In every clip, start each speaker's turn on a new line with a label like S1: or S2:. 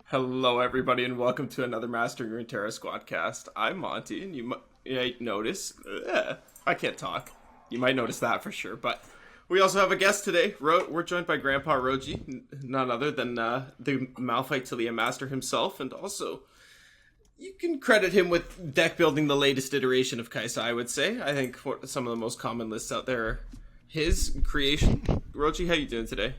S1: Hello, everybody, and welcome to another Mastering Runeterra Squadcast. I'm Monty, and you might notice... I can't talk. You might notice that for sure, but we also have a guest today. We're joined by GrandpaRoji, none other than the Malphite Zilean Master himself, and also you can credit him with deck building the latest iteration of Kaiser, I would say. I think some of the most common lists out there are his creation. Roji, how you doing today?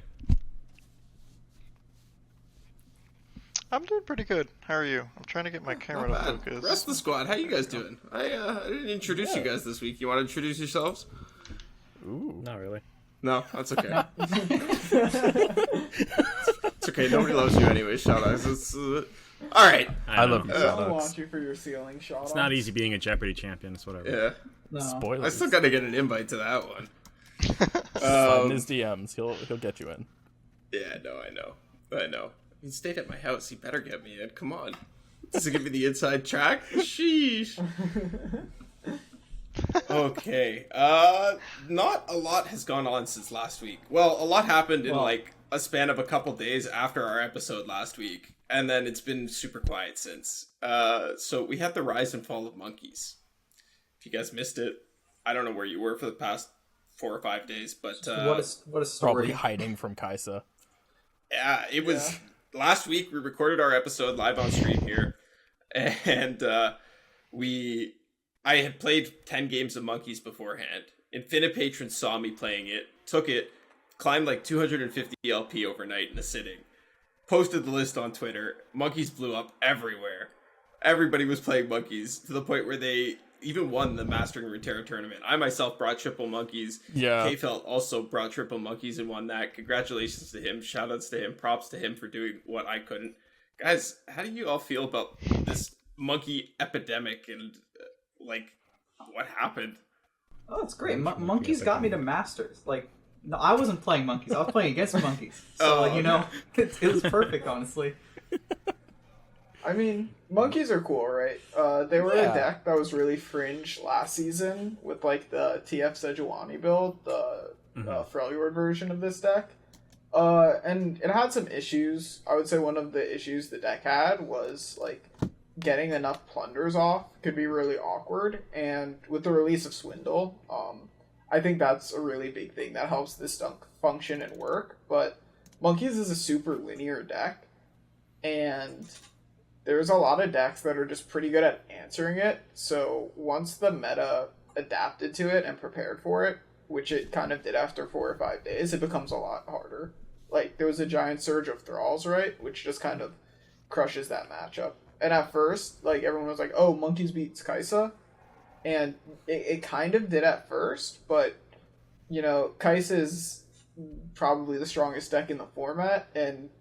S2: I'm doing pretty good. How are you? I'm trying to get my camera to focus.
S1: Rest of the squad, how you guys doing? I didn't introduce you guys this week. You want to introduce yourselves?
S3: Ooh. Not really.
S1: No, that's okay. It's okay. Nobody loves you anyway, Shadawx. All right.
S3: I love you,
S4: I
S3: Shadawx.
S4: want you for your ceiling shot.
S3: It's not easy being a Jeopardy champion. It's whatever.
S1: Yeah.
S4: No.
S3: Spoilers.
S1: I still got to get an invite to that one.
S3: Slide in his DMs. He'll get you in.
S1: Yeah, no, I know. He stayed at my house. He better get me in. Come on. Does it give me the inside track? Sheesh. Okay. Not a lot has gone on since last week. Well, a lot happened in like a span of a couple days after our episode last week, and then it's been super quiet since. So we had the rise and fall of monkeys. If you guys missed it, I don't know where you were for the past 4 or 5 days, but
S4: What a story.
S3: Probably hiding from Kaiser.
S1: yeah, it was last week. We recorded our episode live on stream here, and I had played 10 games of monkeys beforehand. Infinite Patrons saw me playing it, took it, climbed like 250 LP overnight in a sitting, posted the list on Twitter. Monkeys blew up everywhere. Everybody was playing monkeys to the point where they even won the Mastering Runeterra tournament. I myself brought triple monkeys.
S3: Yeah.
S1: K-Felt also brought triple monkeys and won that. Congratulations to him. Shoutouts to him. Props to him for doing what I couldn't. Guys, how do you all feel about this monkey epidemic and like what happened?
S4: Oh, it's great. Monkeys got me to Masters. Like, no, I wasn't playing monkeys. I was playing against monkeys. So, it was perfect, honestly.
S5: I mean, monkeys are cool, right? They were a deck that was really fringe last season with like the TF Sejuani build, the Freljord version of this deck. And it had some issues. I would say one of the issues the deck had was like getting enough plunders off could be really awkward. And with the release of Swindle, I think that's a really big thing that helps this deck function and work. But monkeys is a super linear deck, and there's a lot of decks that are just pretty good at answering it. So once the meta adapted to it and prepared for it, which it kind of did after 4 or 5 days, it becomes a lot harder. Like, there was a giant surge of Thralls, right? Which just kind of crushes that matchup. And at first, like, everyone was like, oh, monkeys beats Kaiser. And it kind of did at first, but, Kaiser is probably the strongest deck in the format, and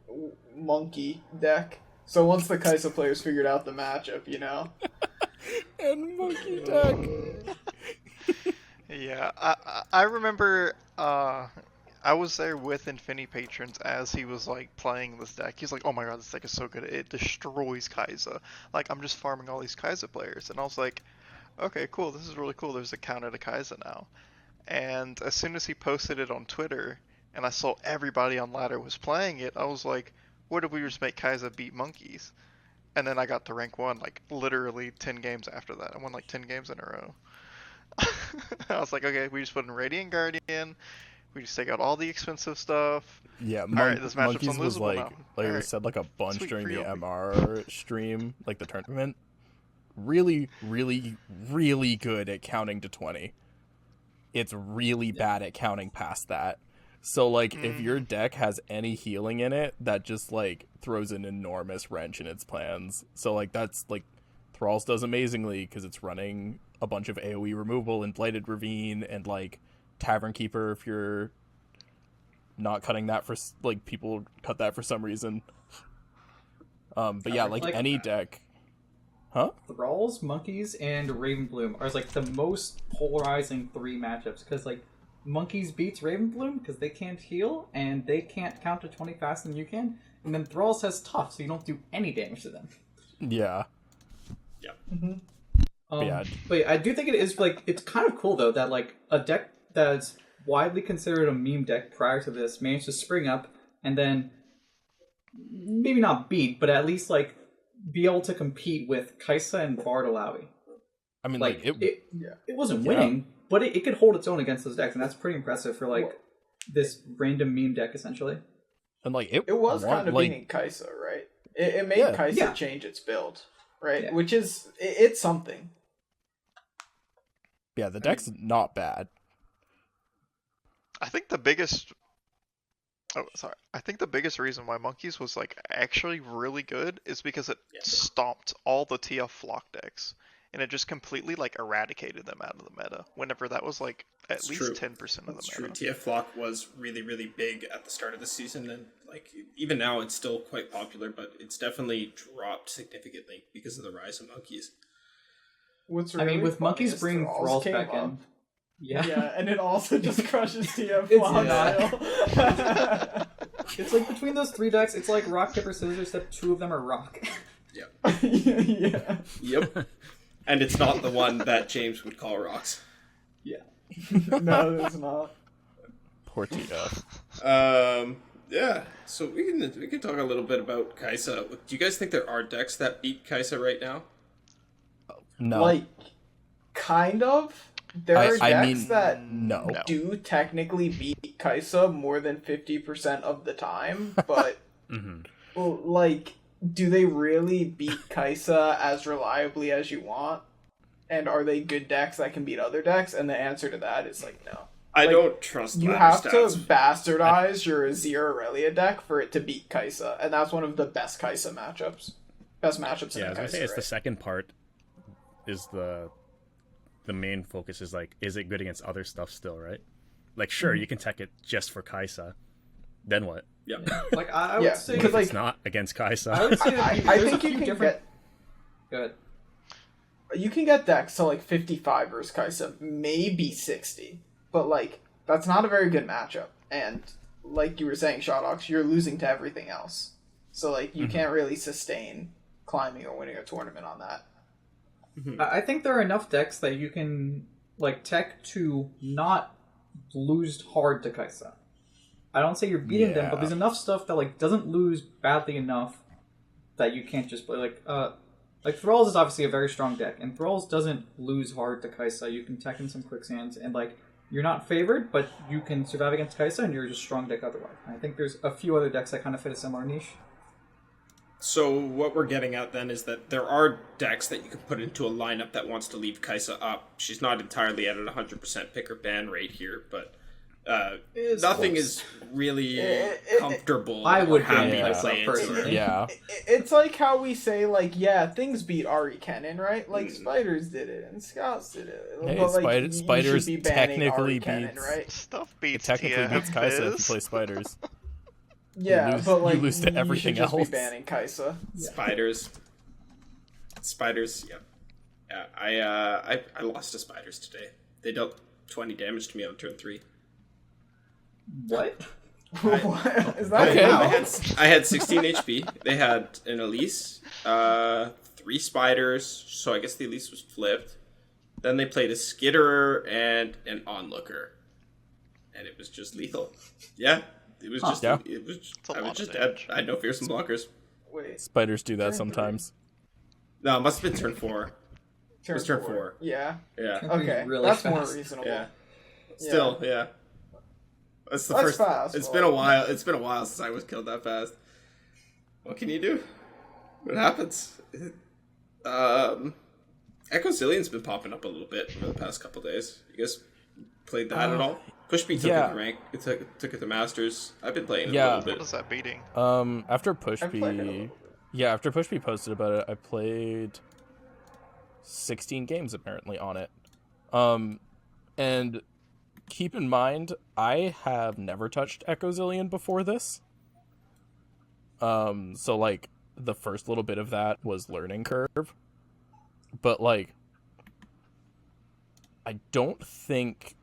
S5: monkey deck. So once the Kaiser players figured out the matchup,
S3: And monkey deck.
S2: Yeah, I remember I was there with Infinity Patrons as he was like playing this deck. He's like, oh my god, this deck is so good. It destroys Kaiser. Like, I'm just farming all these Kaiser players. And I was like, okay, cool. This is really cool. There's a counter to Kaiser now. And as soon as he posted it on Twitter and I saw everybody on ladder was playing it, I was like, what if we just make Kaiser beat monkeys? And then I got to rank 1 like literally 10 games after that. I won like 10 games in a row. I was like, okay, we just put in Radiant Guardian. We just take out all the expensive stuff.
S3: Yeah,
S2: Alright, this matchup's
S3: monkeys was
S2: unlosable
S3: like,
S2: now.
S3: we
S2: Alright.
S3: said like a bunch
S2: Sweet,
S3: during
S2: free
S3: the
S2: LP.
S3: MR stream, like the tournament. Really, really, really good at counting to 20. It's really bad at counting past that. So, like, if your deck has any healing in it, that just, like, throws an enormous wrench in its plans. So, like, that's, like, Thralls does amazingly because it's running a bunch of AoE removal and Blighted Ravine and, like, Tavern Keeper if you're not cutting that for, like, people cut that for some reason. But yeah, like, any deck... Huh?
S4: Thralls, monkeys, and Ravenbloom are like the most polarizing 3 matchups, because like monkeys beats Ravenbloom because they can't heal and they can't count to 20 faster than you can, and then Thralls has tough, so you don't do any damage to them.
S3: Yeah.
S4: Mm-hmm.
S3: Yeah.
S4: But yeah, I do think it is like, it's kind of cool though that like a deck that's widely considered a meme deck prior to this managed to spring up and then maybe not beat, but at least like be able to compete with Kai'Sa and Bartolawi.
S3: I mean,
S4: Like
S3: it
S4: it wasn't winning, but it could hold its own against those decks, and that's pretty impressive for like this random meme deck essentially.
S3: and like
S5: It was kind of beating Kai'Sa, right? It made Kai'Sa change its build, right? Which is it's something.
S3: Yeah, the deck's not bad.
S2: I think the biggest. Oh, sorry. I think the biggest reason why Monkeys was like actually really good is because it stomped all the TF flock decks, and it just completely like eradicated them out of the meta. Whenever that was like at least 10% of the
S1: That's
S2: meta.
S1: true. TF Flock was really, really big at the start of the season, and like even now it's still quite popular, but it's definitely dropped significantly because of the rise of monkeys.
S5: What's
S4: I mean, with
S5: funny
S4: monkeys
S5: is
S4: bringing Thralls
S5: came
S4: back
S5: up.
S4: in. Yeah.
S5: Yeah, and it also just crushes TF
S4: It's
S5: Flock
S4: not.
S5: still.
S4: It's like between those three decks, it's like rock, paper, scissors, except two of them are rock.
S5: Yeah.
S1: Yep. And it's not the one that James would call rocks.
S4: Yeah.
S5: No, it's not.
S3: Poor TF.
S1: Yeah. So we can talk a little bit about Kai'Sa. Do you guys think there are decks that beat Kai'Sa right now?
S3: No.
S5: Like, kind of. There are decks that
S3: no.
S5: do technically beat Kai'Sa more than 50% of the time, but well, like, do they really beat Kai'Sa as reliably as you want? And are they good decks that can beat other decks? And the answer to that is like no.
S1: I
S5: Like,
S1: don't trust
S5: you
S1: ladder
S5: have
S1: stats.
S5: to bastardize your Azir Aurelia deck for it to beat Kai'Sa, and that's one of the best Kai'Sa matchups. Best matchups
S6: Yeah, I
S5: in
S6: was gonna
S5: Kai'Sa,
S6: say it's
S5: right?
S6: the second part is the main focus is like, is it good against other stuff still, right? Like, sure, you can tech it just for Kai'Sa. Then what?
S1: Yeah.
S4: Like I would say,
S5: because, like,
S6: It's not against Kai'Sa.
S4: I would say that
S5: I
S4: there's
S5: think
S4: a
S5: you
S4: few
S5: can
S4: different. Good.
S5: You can get decks to like 55 versus Kai'Sa, maybe 60, but like that's not a very good matchup. And like you were saying, Shadawx, you're losing to everything else, so like you can't really sustain climbing or winning a tournament on that.
S4: I think there are enough decks that you can like tech to not lose hard to Kai'Sa. I don't say you're beating them, but there's enough stuff that like doesn't lose badly enough that you can't just play like Thralls is obviously a very strong deck, and Thralls doesn't lose hard to Kai'Sa. You can tech in some quicksands, and like you're not favored, but you can survive against Kai'Sa, and you're just a strong deck otherwise. I think there's a few other decks that kind of fit a similar niche.
S1: So what we're getting at then is that there are decks that you can put into a lineup that wants to leave Kai'Sa up. She's not entirely at an 100% pick or ban rate here, but nothing is really comfortable.
S4: I would
S1: or happy
S4: ban
S1: to
S4: Kai'Sa
S1: play into
S4: personally.
S1: her.
S3: Yeah.
S5: It's like how we say like, yeah, things beat Ari Kennen, right? Like Spiders did it and Scouts did it.
S3: Hey,
S5: but, like, you
S3: Spiders
S5: should be banning
S3: technically
S5: Ari Kennen,
S3: beats-
S5: right?
S2: Stuff
S3: It
S2: beats
S3: technically
S2: TF
S3: beats Kai'Sa if you
S2: Fizz.
S3: play spiders.
S5: Yeah,
S3: lose-
S5: but like
S3: you lose to everything
S5: should just
S3: else.
S5: be banning Kai'Sa.
S1: Spiders, yeah. Yeah, I lost to spiders today. They dealt 20 damage to me on turn 3.
S4: What?
S5: What? Is that
S3: Okay.
S5: how?
S1: I had 16 HP. They had an Elise, 3 spiders, so I guess the Elise was flipped. Then they played a Skitterer and an Onlooker. And it was just lethal. Yeah. It was just
S3: Yeah.
S1: it was
S2: a
S1: I was
S2: lot
S1: just
S2: of
S1: dead.
S2: damage.
S1: I had no fearsome blockers.
S5: Wait,
S3: Spiders do that
S5: Turn
S3: sometimes.
S1: No, it must have been turn 4.
S5: turn
S1: was turn
S5: 4.
S1: four.
S5: Yeah.
S1: Yeah.
S5: Okay,
S4: Really
S5: that's
S4: fast.
S5: more reasonable.
S1: Yeah. Still, yeah. That's the
S5: That's
S1: first.
S5: fast,
S1: It's
S5: well.
S1: been a while. It's been a while since I was killed that fast. What can you do? What happens? Echo Zilean's been popping up a little bit over the past couple days. You guys played that at all? Push Me took
S3: yeah.
S1: it to rank. It took it to Masters. I've been playing it
S3: Yeah.
S1: a
S2: What
S1: little
S2: is
S1: bit.
S2: that beating?
S3: After Push
S5: I played it a
S3: P,
S5: little bit.
S3: yeah, after Push P posted about it, I played 16 games apparently on it. And keep in mind, I have never touched Echo Zilean before this. So like the first little bit of that was learning curve, but like I don't think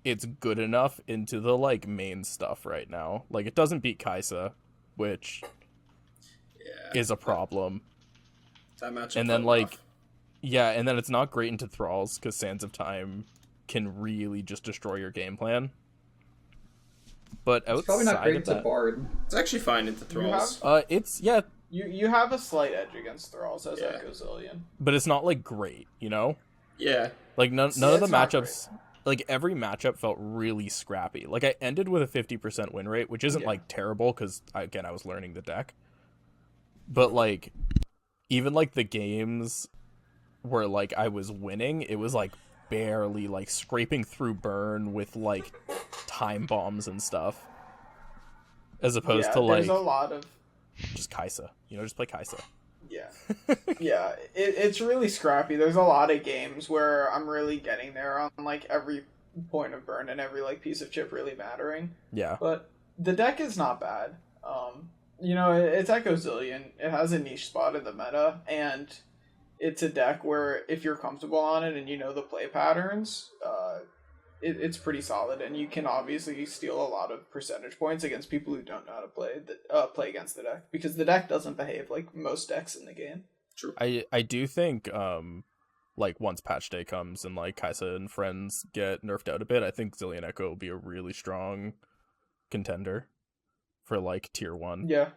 S3: it's good enough into the like main stuff right now. Like it doesn't beat Kai'Sa, which
S1: Yeah.
S3: is a problem.
S1: That matchup
S3: And then
S1: felt
S3: like
S1: rough.
S3: yeah, and then it's not great into Thralls because Sands of Time can really just destroy your game plan. But
S4: It's probably not
S3: outside
S4: great
S3: of
S4: into
S3: that,
S4: Bard.
S1: It's actually fine into Thralls.
S3: it's yeah,
S5: You have a slight edge against Thralls as
S1: Yeah.
S5: Echo Zilean.
S3: but it's not like great, you know.
S1: Yeah.
S3: Like none of the
S5: it's not
S3: matchups, like every matchup felt really scrappy. Like I ended with a 50% win rate, which isn't like terrible because I was learning the deck. But like, even like the games where like I was winning, it was like barely like scraping through burn with like time bombs and stuff, as opposed to like
S5: there's a lot of
S3: just Kaiser. Just play Kaiser.
S5: yeah, yeah. It's really scrappy. There's a lot of games where I'm really getting there on like every point of burn and every like piece of chip really mattering.
S3: Yeah.
S5: But the deck is not bad. It's Echo Zilean. It has a niche spot in the meta, and it's a deck where if you're comfortable on it and you know the play patterns, it's pretty solid, and you can obviously steal a lot of percentage points against people who don't know how to play against the deck, because the deck doesn't behave like most decks in the game.
S1: True.
S3: I do think like once patch day comes and like Kaiser and friends get nerfed out a bit, I think Zilean Echo will be a really strong contender for like tier 1.
S5: Yeah.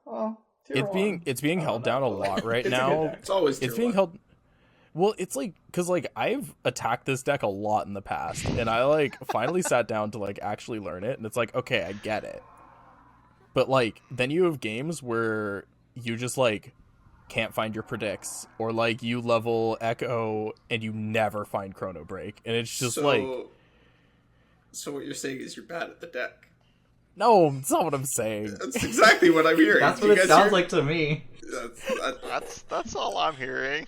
S5: Well,
S3: It's being held down a lot right now.
S1: It's always
S3: It's
S1: tier
S3: being
S1: one.
S3: held. Well, it's like because like I've attacked this deck a lot in the past, and I like finally sat down to like actually learn it, and it's like, okay, I get it. But like then you have games where you just like can't find your predicts, or like you level Echo and you never find Chrono Break, and it's just like,
S1: So what you're saying is you're bad at the deck.
S3: no, that's not what I'm saying.
S1: That's exactly what I'm hearing.
S4: That's
S1: Do
S4: what
S1: you
S4: it
S1: guys
S4: sounds
S1: hear?
S4: like to me.
S2: That's all I'm hearing.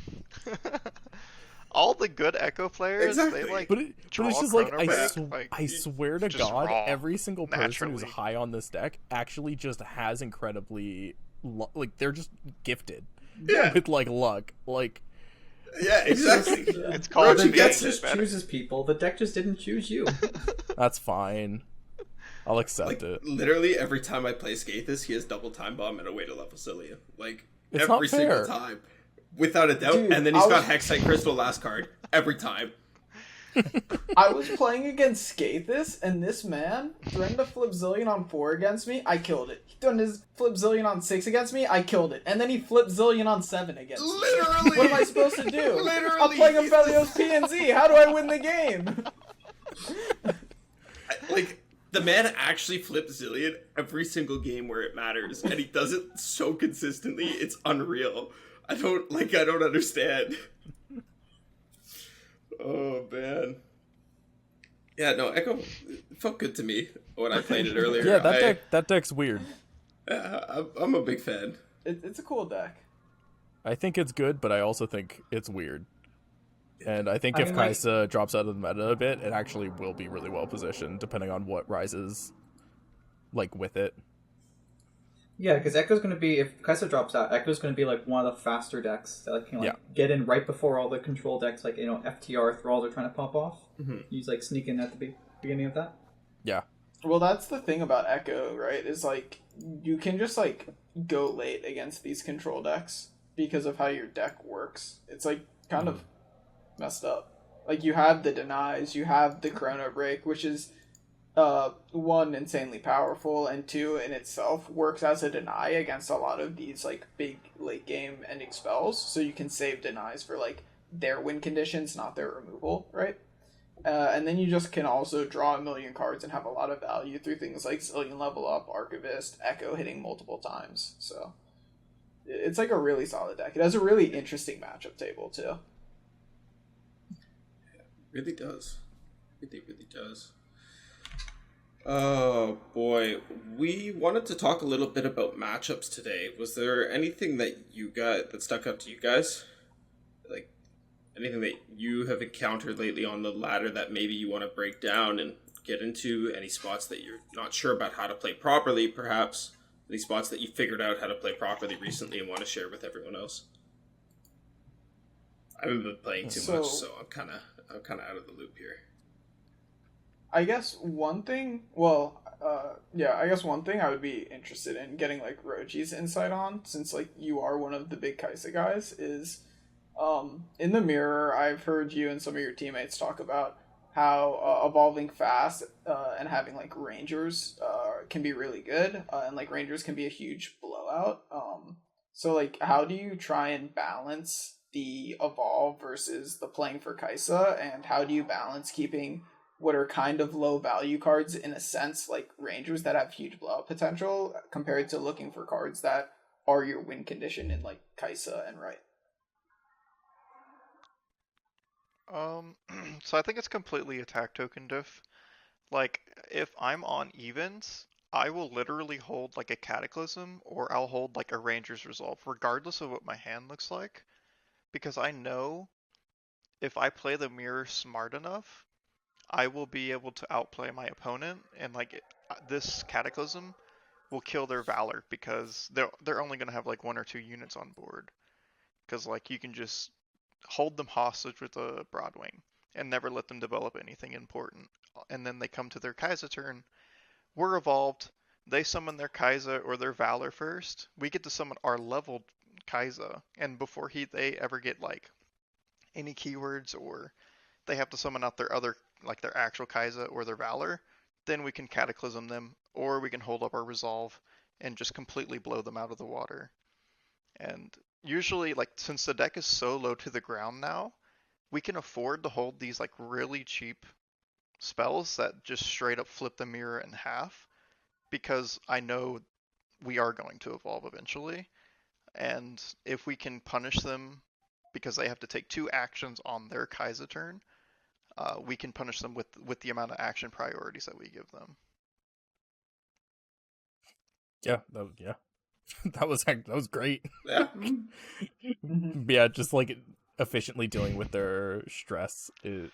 S2: All the good Echo players,
S1: Exactly.
S2: they like
S3: But
S2: draw
S3: it's just like
S2: Chrono Break, like,
S3: I swear to
S2: just
S3: God,
S2: raw,
S3: every single person who's
S2: naturally.
S3: high on this deck actually just has incredibly like they're just gifted
S1: Yeah.
S3: with like luck. Like
S1: Yeah, exactly.
S2: It's called
S1: Roji
S2: being
S1: gets
S4: Just
S2: better.
S4: chooses people. The deck just didn't choose you.
S3: that's fine. I'll accept
S1: Like
S3: it.
S1: literally every time I play Skathis, he has double time bomb and a way to level Zilean. Like
S3: It's
S1: every
S3: not
S1: single
S3: fair.
S1: time, without a doubt.
S5: Dude,
S1: and then he's
S5: I
S1: got
S5: was-
S1: Hexite Crystal last card every time.
S5: I was playing against Skathis, and this man threatened to flip Zilean on 4 against me. I killed it. He threatened to flip Zilean on 6 against me. I killed it. And then he flipped Zilean on 7 against me.
S1: Literally.
S5: What am I supposed to do?
S1: Literally,
S5: I'm playing
S1: he's
S5: Aphelios PNZ. How do I win the game?
S1: Like the man actually flips Zilean every single game where it matters, and he does it so consistently. It's unreal. I don't understand. Oh man. Yeah, no, Echo it felt good to me when I played it earlier.
S3: Yeah, that deck's weird.
S1: I'm a big fan.
S5: It's a cool deck.
S3: I think it's good, but I also think it's weird. And I think
S4: I
S3: if
S4: mean, like-
S3: Kaiser drops out of the meta a bit, it actually will be really well positioned, depending on what rises like with it.
S4: Yeah, because Echo's going to be, if Kaiser drops out, Echo's going to be like one of the faster decks that can like
S3: Yeah.
S4: get in right before all the control decks, like FTR Thralls are trying to pop off.
S1: Mhm.
S4: He's like sneak in at the beginning of that.
S3: Yeah.
S5: Well, that's the thing about Echo, right? Is like you can just like go late against these control decks because of how your deck works. It's like kind of messed up. Like you have the denies, you have the Chrono Break, which is one, insanely powerful, and two, in itself works as a deny against a lot of these like big late game ending spells. So you can save denies for like their win conditions, not their removal, right? And then you just can also draw a million cards and have a lot of value through things like Zilean Level Up, Archivist, Echo hitting multiple times. So it's like a really solid deck. It has a really interesting matchup table too.
S1: Really does. Really does. Oh boy, we wanted to talk a little bit about matchups today. Was there anything that you got that stuck out to you guys? Like anything that you have encountered lately on the ladder that maybe you want to break down and get into? Any spots that you're not sure about how to play properly, perhaps? Any spots that you figured out how to play properly recently and want to share with everyone else? I haven't been playing too much, so I'm kind of out of the loop here.
S5: I guess one thing, one thing I would be interested in getting like Roji's insight on, since like you are one of the big Kaiser guys, is in the mirror I've heard you and some of your teammates talk about how evolving fast and having like rangers can be really good, and like rangers can be a huge blowout. So like, how do you try and balance the evolve versus the playing for Kaisa, and how do you balance keeping what are kind of low value cards in a sense, like rangers that have huge blowout potential, compared to looking for cards that are your win condition in like Kaisa and right?
S2: So I think it's completely attack token diff. Like, if I'm on evens, I will literally hold like a Cataclysm or I'll hold like a Ranger's Resolve, regardless of what my hand looks like, because I know if I play the mirror smart enough, I will be able to outplay my opponent, and like this Cataclysm will kill their Valor because they're only gonna have like 1 or 2 units on board, because like you can just hold them hostage with a Broadwing and never let them develop anything important. And then they come to their Kaiser turn. We're evolved. They summon their Kaiser or their Valor first. We get to summon our leveled Kaiser, and before they ever get like any keywords or they have to summon out their other like their actual Kaiser or their Valor, then we can Cataclysm them, or we can hold up our Resolve and just completely blow them out of the water. And usually, like, since the deck is so low to the ground now, we can afford to hold these like really cheap spells that just straight up flip the mirror in half, because I know we are going to evolve eventually, and if we can punish them because they have to take 2 actions on their Kaiser turn, we can punish them with the amount of action priorities that we give them.
S3: Yeah, that was great.
S1: Yeah.
S3: Yeah, just like efficiently dealing with their stress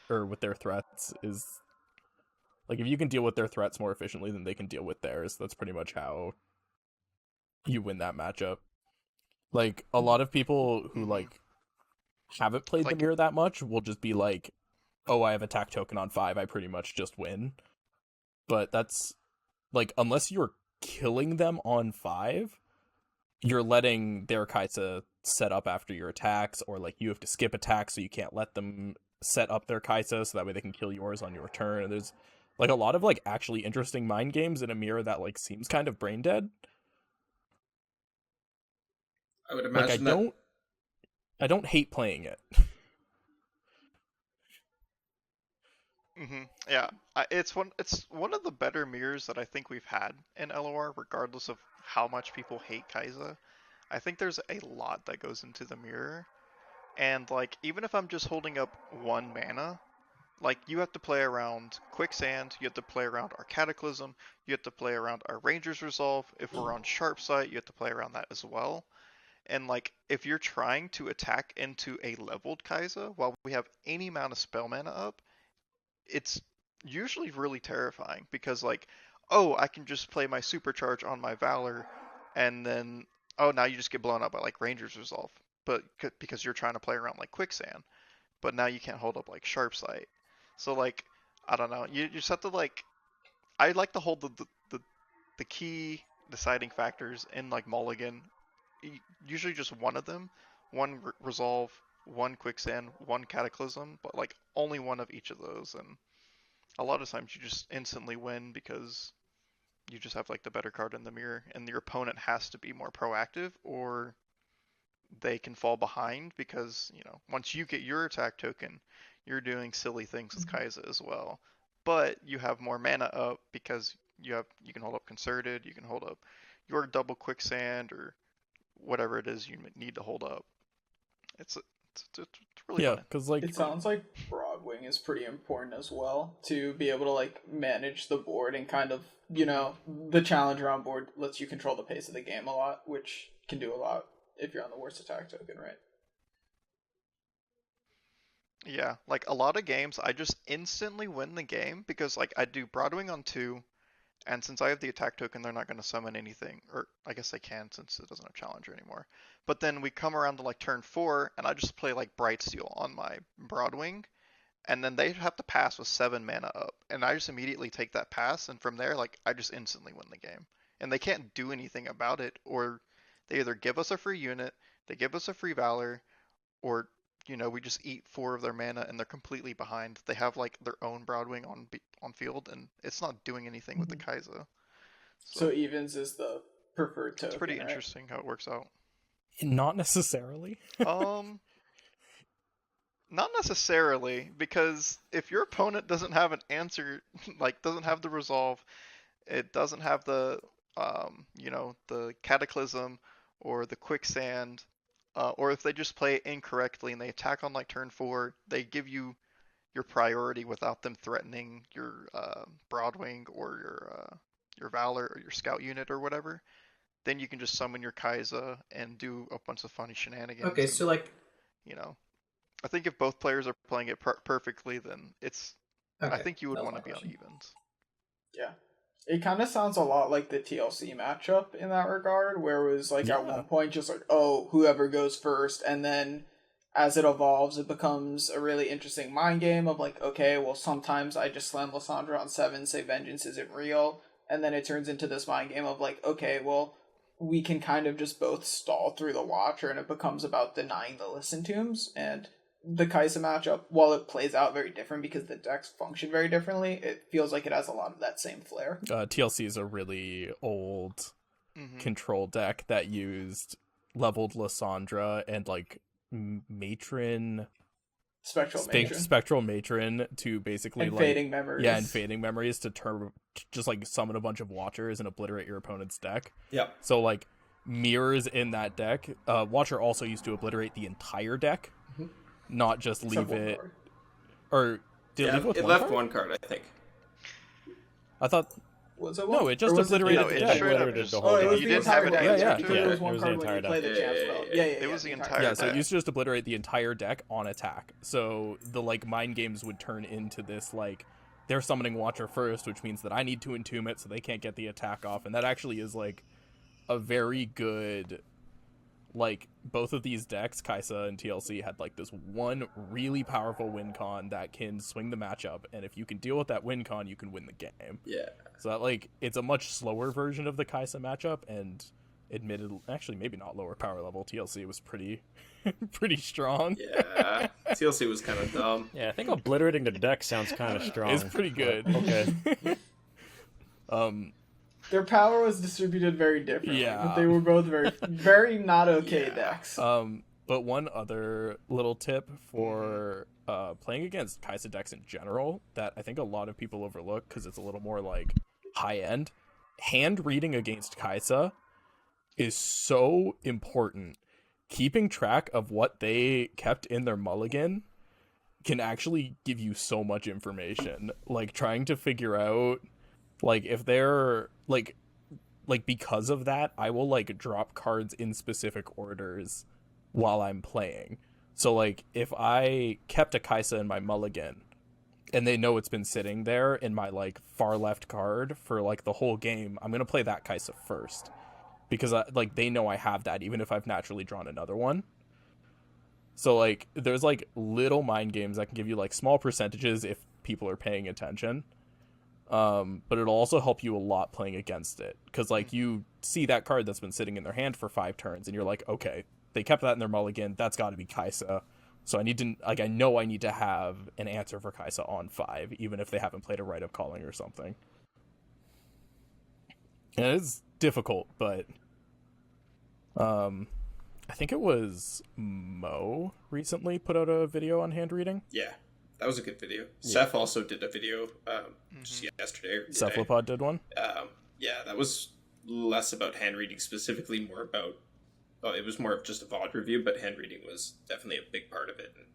S3: or with their threats is like, if you can deal with their threats more efficiently than they can deal with theirs, that's pretty much how you win that matchup. Like, a lot of people who like haven't played the
S2: Like,
S3: mirror that much will just be like, oh, I have attack token on 5, I pretty much just win. But that's like, unless you're killing them on 5, you're letting their Kaisa set up after your attacks, or like you have to skip attacks, so you can't let them set up their Kaisa, so that way they can kill yours on your turn. And there's like a lot of like actually interesting mind games in a mirror that like seems kind of brain dead.
S1: I would
S3: Like,
S1: imagine that.
S3: I don't hate playing it.
S2: Yeah, it's one of the better mirrors that I think we've had in LOR, regardless of how much people hate Kaiser. I think there's a lot that goes into the mirror, and like, even if I'm just holding up 1 mana, like, you have to play around Quicksand, you have to play around our Cataclysm, you have to play around our Ranger's Resolve. If we're on Sharp Sight, you have to play around that as well. And like, if you're trying to attack into a leveled Kaiser while we have any amount of spell mana up, it's usually really terrifying, because like, oh, I can just play my supercharge on my Valor, and then, oh, now you just get blown up by like Ranger's Resolve, but because you're trying to play around like Quicksand, but now you can't hold up like Sharp Sight. So like, I don't know, you just have to like, I like to hold the key deciding factors in like Mulligan, usually just one of them, one Resolve, one Quicksand, one Cataclysm, but like only one of each of those. And a lot of times you just instantly win because you just have like the better card in the mirror, and your opponent has to be more proactive, or they can fall behind, because, you know, once you get your attack token, you're doing silly things with Kaiser as well. But you have more mana up because you can hold up Concerted, you can hold up your double Quicksand, or whatever it is you need to hold up. It's really
S3: Yeah,
S2: fun.
S3: because like,
S5: It sounds like Broadwing is pretty important as well, to be able to like manage the board and kind of, you know, the challenger on board lets you control the pace of the game a lot, which can do a lot if you're on the worst attack token, right?
S2: Yeah, like a lot of games, I just instantly win the game because like I do Broadwing on 2, and since I have the attack token, they're not going to summon anything. Or I guess they can, since it doesn't have Challenger anymore. But then we come around to like turn 4, and I just play like Brightsteel on my Broadwing, and then they have to pass with 7 mana up. And I just immediately take that pass, and from there, like, I just instantly win the game. And they can't do anything about it, or they either give us a free unit, they give us a free Valor, or we just eat 4 of their mana and they're completely behind. They have like their own Broadwing on field, and it's not doing anything with the Kaiser.
S5: So evens is the preferred token.
S2: It's pretty
S5: right?
S2: interesting how it works out.
S3: Not necessarily.
S2: Not necessarily, because if your opponent doesn't have an answer, like doesn't have the resolve, it doesn't have the the Cataclysm or the Quicksand, or if they just play it incorrectly and they attack on like turn 4, they give you your priority without them threatening your Broadwing or your Valor or your Scout unit or whatever, then you can just summon your Kaiser and do a bunch of funny shenanigans.
S4: Okay, so like,
S2: I think if both players are playing it perfectly, then it's.
S4: okay,
S2: I think you would
S4: that was
S2: want to
S4: my
S2: be on
S4: question.
S2: evens.
S5: Yeah. It kind of sounds a lot like the TLC matchup in that regard, where it was like at one point just like, oh, whoever goes first, and then as it evolves, it becomes a really interesting mind game of like, okay, well, sometimes I just slam Lysandra on 7, say Vengeance isn't real, and then it turns into this mind game of like, okay, well, we can kind of just both stall through the Watcher, and it becomes about denying the Listen Tombs, and the Kaiser matchup, while it plays out very different because the decks function very differently, it feels like it has a lot of that same flair.
S3: TLC is a really old control deck that used leveled Lysandra and like Spectral Matron to basically
S5: and
S3: like
S5: Fading Memories.
S3: Yeah, and Fading Memories to just like summon a bunch of Watchers and obliterate your opponent's deck.
S1: Yeah.
S3: So like mirrors in that deck. Watcher also used to obliterate the entire deck. Not just leave it, or did it leave with
S1: it
S3: one
S1: left
S3: card?
S1: one card, I think.
S3: I thought
S5: was it one?
S3: no, it just obliterated the deck.
S2: You didn't have an answer.
S5: It was one card when you play the chance spell. Yeah,
S2: it was the entire.
S3: Yeah, so it used to just obliterate the entire deck on attack. So the like mind games would turn into this like they're summoning Watcher first, which means that I need to entomb it so they can't get the attack off, and that actually is like a very good. Like, both of these decks, Kaiser and TLC, had, like, this one really powerful win con that can swing the matchup, and if you can deal with that win con, you can win the game.
S1: Yeah.
S3: So, that, like, it's a much slower version of the Kaiser matchup, and actually, maybe not lower power level. TLC was pretty strong.
S1: Yeah. TLC was kind of dumb.
S6: Yeah, I think obliterating the deck sounds kind of strong.
S3: It's pretty good.
S6: Okay.
S5: Their power was distributed very differently,
S3: Yeah.
S5: but they were both very not okay decks.
S3: But one other little tip for playing against Kaiser decks in general that I think a lot of people overlook because it's a little more like high end. Hand reading against Kaiser is so important. Keeping track of what they kept in their mulligan can actually give you so much information. Like trying to figure out like if they're like because of that, I will like drop cards in specific orders while I'm playing. So like if I kept a Kaiser in my mulligan and they know it's been sitting there in my like far left card for like the whole game, I'm gonna play that Kaiser first because like they know I have that even if I've naturally drawn another one. So like there's like little mind games that can give you like small percentages if people are paying attention. But it'll also help you a lot playing against it because like you see that card that's been sitting in their hand for 5 turns and you're like, okay, they kept that in their mulligan, that's got to be Kaiser. So I need to like I know I need to have an answer for Kaiser on 5 even if they haven't played a Rite of Calling or something. And it's difficult, but I think it was Mo recently put out a video on hand reading.
S1: Yeah, that was a good video. Yeah. Seth also did a video just yesterday. Or
S3: today. Cephalopod did one?
S1: Yeah, that was less about hand reading specifically, more about... Well, it was more of just a VOD review, but hand reading was definitely a big part of it. And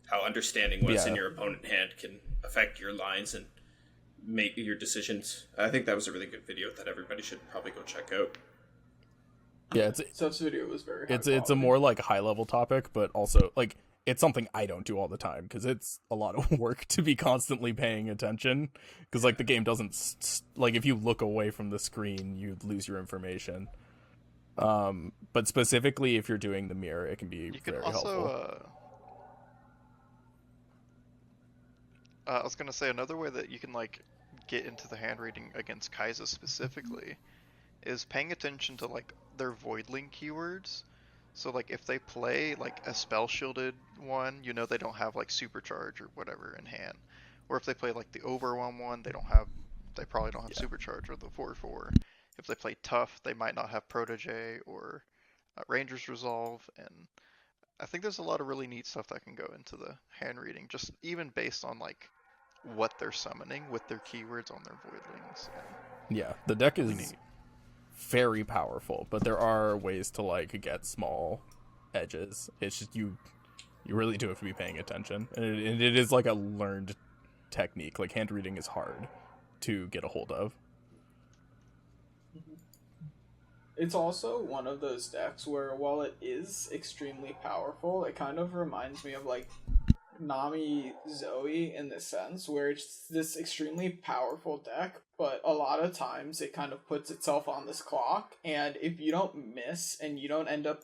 S1: how understanding what's in your opponent hand can affect your lines and make your decisions. I think that was a really good video that everybody should probably go check out.
S3: Yeah,
S5: Seth's video was very
S3: it's a more like high level topic, but also like it's something I don't do all the time because it's a lot of work to be constantly paying attention because like the game doesn't like if you look away from the screen you lose your information. But specifically if you're doing the mirror, it can be very helpful.
S2: I was gonna say another way that you can like get into the hand reading against Kaiser specifically is paying attention to like their void link keywords. So like if they play like a spell shielded one, you know they don't have like supercharge or whatever in hand. Or if they play like the overwhelm one, they probably don't have supercharge or the 4/4. If they play tough, they might not have Prodigy or Ranger's Resolve, and I think there's a lot of really neat stuff that can go into the hand reading, just even based on like what they're summoning with their keywords on their voidlings.
S3: Yeah, the deck is
S2: neat.
S3: very powerful, but there are ways to like get small edges. It's just you really do have to be paying attention, and it is like a learned technique. Like hand reading is hard to get a hold of.
S5: It's also one of those decks where, while it is extremely powerful, it kind of reminds me of like Nami Zoe in the sense where it's this extremely powerful deck, but a lot of times it kind of puts itself on this clock, and if you don't miss and you don't end up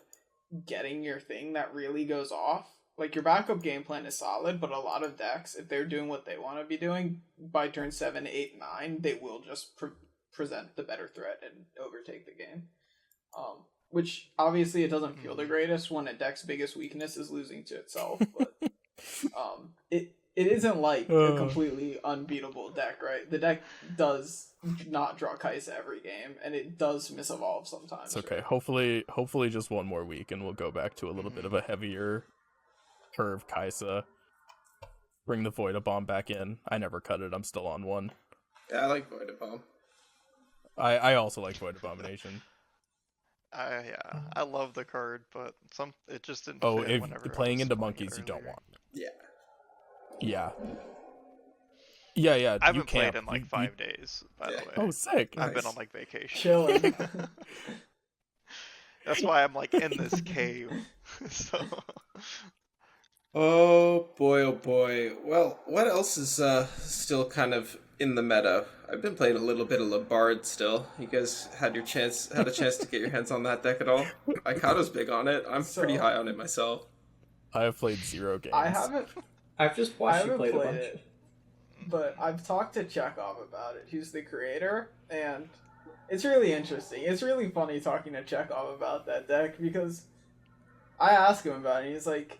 S5: getting your thing that really goes off, like your backup game plan is solid, but a lot of decks, if they're doing what they want to be doing, by turn 7, 8, 9, they will just present the better threat and overtake the game. Which obviously it doesn't feel the greatest when a deck's biggest weakness is losing to itself, but it isn't like a completely unbeatable deck, right? The deck does not draw Kaiser every game, and it does misevolve sometimes.
S3: It's okay.
S5: Right?
S3: Hopefully just one more week and we'll go back to a little bit of a heavier curve Kaiser. Bring the Void Bomb back in. I never cut it. I'm still on one.
S1: Yeah, I like Void Bomb.
S3: I also like Void Abomination.
S2: I love the card, but it just didn't.
S3: Oh,
S2: fit
S3: if
S2: whenever
S3: playing
S2: I was
S3: into
S2: playing it
S3: monkeys, you don't
S2: earlier.
S3: want. Yeah.
S2: I haven't
S3: you can't.
S2: played in like 5 days, by the way.
S3: Oh, sick.
S2: I've been
S1: Nice.
S2: on like vacation.
S5: Chilling.
S2: That's why I'm like in this cave. So
S1: Oh boy. Well, what else is still kind of in the meta? I've been playing a little bit of Labard still. You guys had a chance to get your hands on that deck at all? Ikado's big on it. I'm pretty high on it myself.
S3: I have played 0 games.
S5: I haven't
S4: I've just watched you play a bunch.
S5: it, but I've talked to Chekhov about it. He's the creator, and it's really interesting. It's really funny talking to Chekhov about that deck, because I asked him about it, and he's like,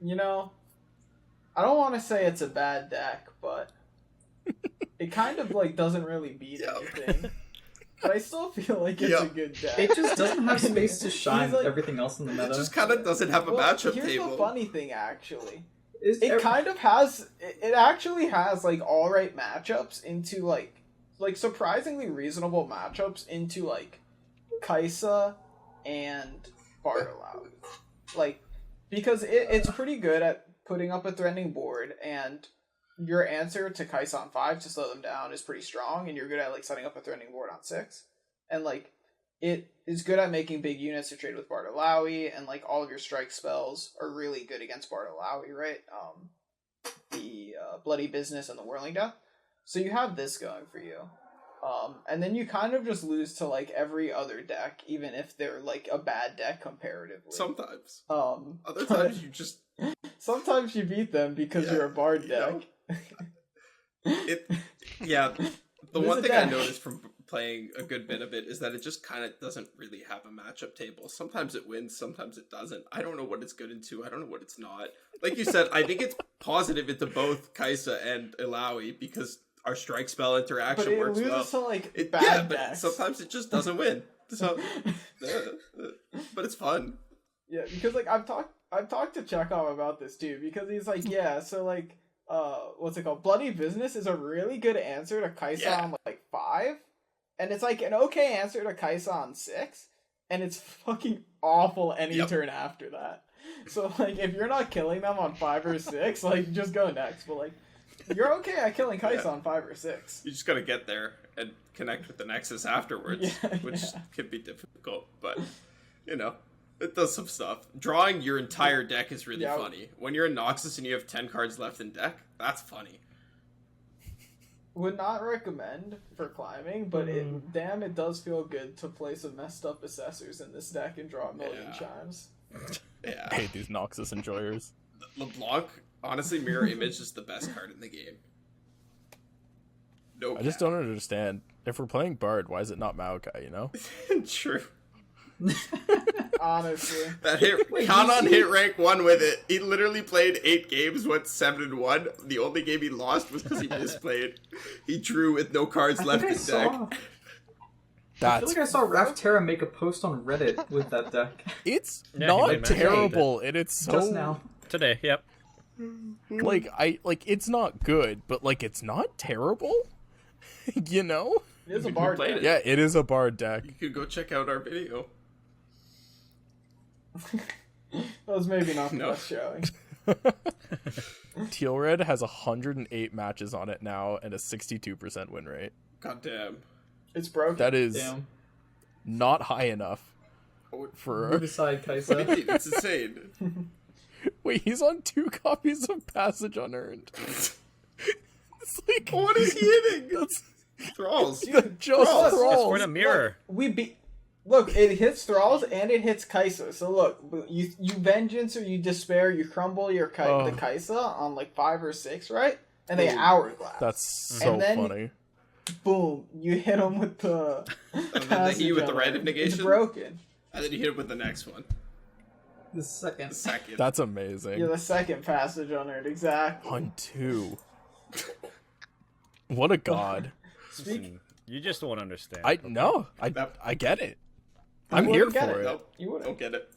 S5: I don't want to say it's a bad deck, but it kind of like doesn't really beat anything. But I still feel like it's a good deck.
S4: It just doesn't have space to shine
S5: He's like-
S4: with everything else in the meta.
S1: It just kind of doesn't have a matchup
S5: here's
S1: table.
S5: the funny thing, actually.
S4: It
S5: Kind of has. It actually has like all right matchups into like surprisingly reasonable matchups into like Kaiser and Bartolao. Like, because it's pretty good at putting up a threatening board, and your answer to Kaiser on 5 to slow them down is pretty strong, and you're good at like setting up a threatening board on 6. And like it is good at making big units to trade with Bartolawi, and like all of your strike spells are really good against Bartolawi, right? The Bloody Business and the Whirling Death. So you have this going for you. And then you kind of just lose to like every other deck, even if they're like a bad deck comparatively.
S1: Sometimes. Other
S5: but
S1: times you just
S5: sometimes you beat them because you're a bard deck.
S1: The one thing I noticed from playing a good bit of it is that it just kind of doesn't really have a matchup table. Sometimes it wins, sometimes it doesn't. I don't know what it's good into. I don't know what it's not. Like you said, I think it's positive into both Kaiser and Ilaoi because our strike spell interaction
S5: But it
S1: works well.
S5: loses to like bad
S1: but
S5: decks.
S1: sometimes it just doesn't win. So, but it's fun.
S5: Yeah, because like I've talked to Chekhov about this too, because he's like, so like what's it called? Bloody Business is a really good answer to Kaiser on like 5, and it's like an okay answer to Kaiser on 6, and it's fucking awful any turn after that. So like if you're not killing them on 5 or 6, like just go next. But like you're okay at killing Kaiser on 5 or 6.
S1: You just gotta get there and connect with the Nexus afterwards, which can be difficult, but it does some stuff. Drawing your entire deck is really funny. When you're in Noxus and you have 10 cards left in deck, that's funny.
S5: Would not recommend for climbing, but it does feel good to play some messed up assessors in this deck and draw a million chimes.
S1: Yeah.
S3: I hate these Noxus enjoyers.
S1: LeBlanc, honestly, Mirror Image is the best card in the game. No,
S3: I just don't understand. If we're playing Bard, why is it not Maokai,
S1: True.
S5: Honestly.
S1: That hit count on hit rank 1 with it. He literally played 8 games, went 7-1. The only game he lost was because he misplayed. He drew with no cards left in deck.
S4: I feel like I saw Runeterra make a post on Reddit with that deck.
S3: It's
S6: Yeah,
S3: not terrible, and it's so
S4: Just now.
S6: Today, yep.
S3: it's not good, but like it's not terrible. You know?
S5: It is a
S1: We
S5: bard
S1: played
S5: deck.
S1: it.
S3: Yeah, it is a bard deck.
S1: You could go check out our video.
S5: That was maybe not the
S1: No.
S5: best showing.
S3: Teal Red has 108 matches on it now and a 62% win rate.
S1: God damn.
S5: It's broken.
S3: That is
S4: Damn.
S3: not high enough
S4: Move
S3: for.
S4: aside, Kaiser.
S1: It's insane.
S3: Wait, he's on 2 copies of Passage Unearned. It's like
S1: What is he hitting?
S3: that's
S1: Thralls.
S3: just
S5: Thralls.
S6: It's for
S3: Thralls.
S6: the mirror.
S5: Look, it hits Thralls and it hits Kaiser. So look, you vengeance or you despair, you crumble your the Kaiser on like 5 or 6, right? And they
S1: Boom.
S5: hourglass.
S3: That's so
S5: And then-
S3: funny.
S5: Boom! You hit him with the.
S1: And then he with the
S5: Passage
S1: random
S5: Unearned.
S1: negation.
S5: It's broken.
S1: And then you hit it with the next one.
S4: The second.
S1: The second.
S3: That's amazing.
S5: Yeah, the second passage on it, exactly.
S3: On 2. What a god.
S6: Listen, you just won't understand.
S3: I
S6: okay?
S3: know. I get it. I'm
S5: You
S3: here
S5: wouldn't get
S3: for it.
S1: Nope.
S5: You wouldn't.
S1: Don't get it.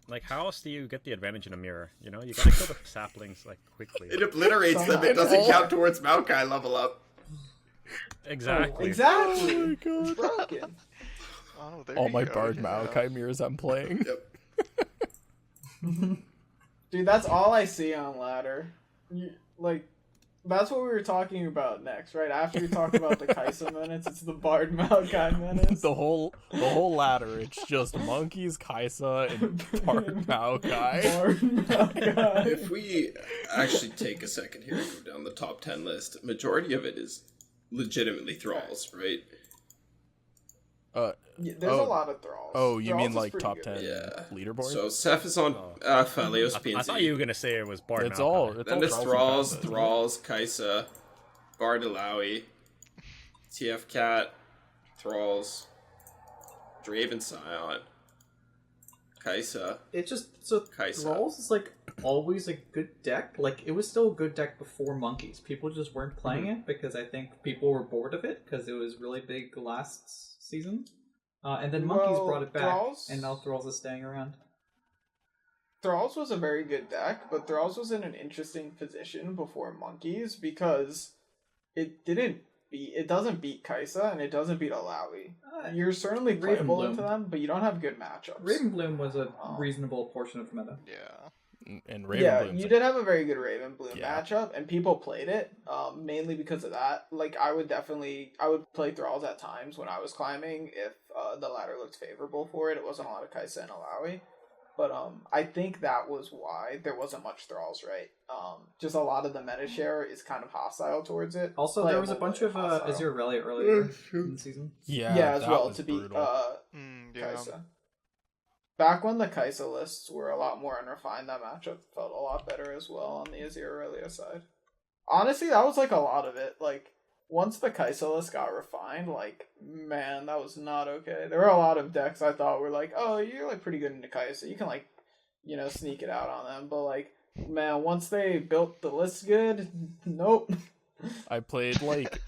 S6: Like, how else do you get the advantage in a mirror? You know, you gotta kill the saplings like quickly.
S1: It obliterates them. It doesn't count towards Maokai level up.
S6: Exactly.
S5: Exactly.
S3: Oh my god.
S5: It's broken.
S2: Oh, there
S3: All
S2: you
S3: my
S2: go,
S3: Bard
S2: yeah.
S3: Maokai mirrors I'm playing.
S1: Yep.
S5: Dude, that's all I see on ladder. That's what we were talking about next, right? After we talk about the Kaiser minutes, it's the Bard Maokai minutes.
S3: the whole ladder. It's just monkeys, Kaisa, and Bard Maokai.
S5: Bard Maokai.
S1: If we actually take a second here and go down the top 10 list, majority of it is legitimately Thralls, right?
S5: Yeah, there's a lot of Thralls.
S3: Oh, you
S5: Thralls
S3: mean
S5: is
S3: like
S5: pretty
S3: top
S5: good.
S3: 10
S1: Yeah.
S3: leaderboard?
S1: So Seth is on Phalios
S6: I
S1: PNC.
S6: thought you were gonna say it was Bard.
S3: it's
S6: Maokai.
S3: all. It's
S1: Then
S3: all
S1: there's Thralls,
S3: and Kaisa, isn't it?
S1: Thralls, Kaisa, Bardalawi, TF Cat, Thralls, Draven Scion, Kaisa.
S4: It just so
S1: Kaiser.
S4: Thralls is like always a good deck. Like it was still a good deck before Monkeys. People just weren't playing it because I think people were bored of it because it was really big last season. And then Monkeys
S5: Well,
S4: brought it back,
S5: Thralls-
S4: and now Thralls is staying around.
S5: Thralls was a very good deck, but Thralls was in an interesting position before Monkeys because it doesn't beat Kaisa and it doesn't beat Alawi. You're certainly playable
S4: Ravenbloom.
S5: into them, but you don't have good matchups.
S4: Ravenbloom was a reasonable portion of the meta.
S2: Yeah.
S3: And
S5: Yeah,
S3: Ravenbloom's
S5: you did have a very good Ravenbloom
S3: Yeah.
S5: matchup, and people played it mainly because of that. Like, I would play Thralls at times when I was climbing if the ladder looked favorable for it. It wasn't a lot of Kaisa and Alawi. But I think that was why there wasn't much Thralls, right? Just a lot of the meta share is kind of hostile towards it.
S4: Also, there was a
S5: Playable,
S4: bunch
S5: but
S4: of
S5: hostile.
S4: Azure Rally earlier in the season.
S3: Yeah,
S5: as
S3: that
S5: well
S3: was
S5: to beat
S3: brutal.
S2: Yeah.
S5: Kaisa. Back when the Kaisa lists were a lot more unrefined, that matchup felt a lot better as well on the Azir Aurelia side. Honestly, that was like a lot of it. Like, once the Kaisa list got refined, like, man, that was not okay. There were a lot of decks I thought were like, oh, you're like pretty good into Kaisa. You can like, sneak it out on them. But like, man, once they built the list good, nope.
S3: I played like